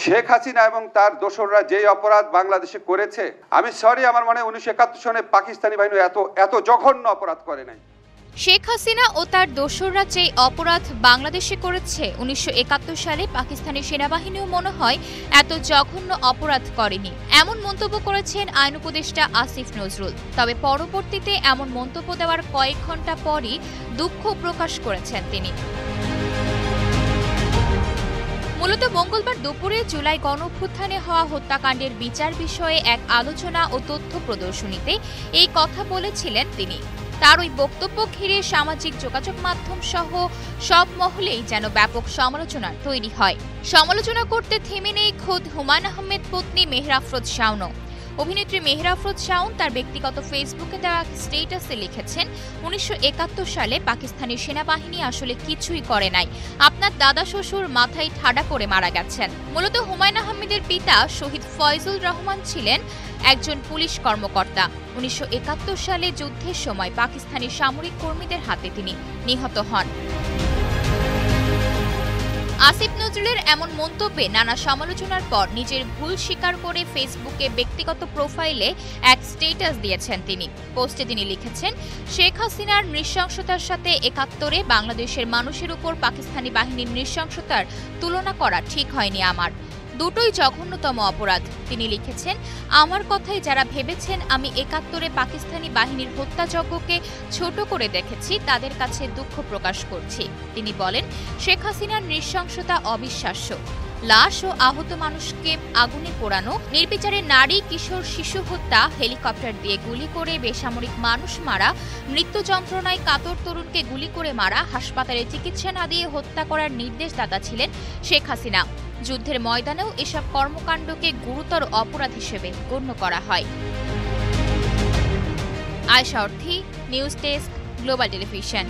শেখ হাসিনা এবং তার দোসররা যেই অপরাধ বাংলাদেশে করেছে, আমি সরি, আমার মনে হয় 1971 সনে পাকিস্তানি বাহিনী এত জঘন্য অপরাধ করে নাই। শেখ হাসিনা ও তার দোসররা যে অপরাধ বাংলাদেশে করেছে 1971 সালে পাকিস্তানি সেনাবাহিনীও মনে হয় এত জঘন্য অপরাধ করেনি, এমন মন্তব্য করেছেন আইন উপদেষ্টা আসিফ নজরুল। তবে পরবর্তীতে এমন মন্তব্য দেওয়ার কয়েক ঘণ্টা পরই দুঃখ প্রকাশ করেছেন তিনি। মূলত মঙ্গলবার দুপুরে জুলাই গণঅভ্যুত্থানে হওয়া হত্যাকাণ্ডের বিচার বিষয়ে এক আলোচনা ও তথ্য প্রদর্শনীতে এই কথা বলেছিলেন তিনি। তার ওই বক্তব্য ঘিরে সামাজিক যোগাযোগ মাধ্যম সহ সব মহলেই যেন ব্যাপক সমালোচনা তৈরি হয়। সমালোচনা করতে থেমে নেই খোদ হুমায়ুন আহমেদ পত্নী মেহের আফরোজ শাওনও। অভিনেত্রী মেহের আফরোজ শাওন তার ব্যক্তিগত ফেসবুকে দেওয়া স্ট্যাটাসে লিখেছেন, 1971 সালে পাকিস্তানি সেনাবাহিনী আসলে কিছুই করে নাই, আপনার দাদা শ্বশুর মাথায় ঠাডা করে মারা গেছেন। মূলত হুমায়ুন আহমেদের পিতা শহীদ ফয়জুল রহমান ছিলেন একজন পুলিশ কর্মকর্তা। 1971 সালে যুদ্ধের সময় পাকিস্তানি সামরিক কর্মীদের হাতে তিনি নিহত হন। আসিফ নজরুলের এমন মন্তব্যে নানা সমালোচনার পর নিজের ভুল স্বীকার করে ফেসবুকে ব্যক্তিগত প্রোফাইলে এক স্ট্যাটাস দিয়েছেন তিনি। পোস্টে তিনি লিখেছেন, শেখ হাসিনার নৃশংসতার সাথে 71-এ বাংলাদেশের মানুষের উপর পাকিস্তানি বাহিনীর নৃশংসতার তুলনা করা ঠিক হয়নি আমার। দুটোই জঘন্যতম অপরাধ। তিনি লিখেছেন, আমার কথায় যারা ভেবেছেন আমি 71-এ পাকিস্তানি বাহিনীর হত্যাযজ্ঞকে ছোট করে দেখেছি, তাদের কাছে দুঃখ প্রকাশ করছি। তিনি বলেন, শেখ হাসিনার নৃশংসতা অবিশ্বাস্য। লাশ ও আহত মানুষকে আগুনে পোড়ানো, নির্বিচারে নারী, কিশোর, শিশু হত্যা, হেলিকপ্টার দিয়ে গুলি করে বেসামরিক মানুষ মারা, মৃত্যু যন্ত্রণায় কাতর তরুণকে গুলি করে মারা, হাসপাতালে চিকিৎসা না দিয়ে হত্যা করার নির্দেশদাতা ছিলেন শেখ হাসিনা। যুদ্ধের ময়দানেও এসব কর্মকাণ্ডকে গুরুতর অপরাধ হিসেবে গণ্য করা হয়। আয়েশা অর্থী, নিউজ ডেস্ক, গ্লোবাল টেলিভিশন।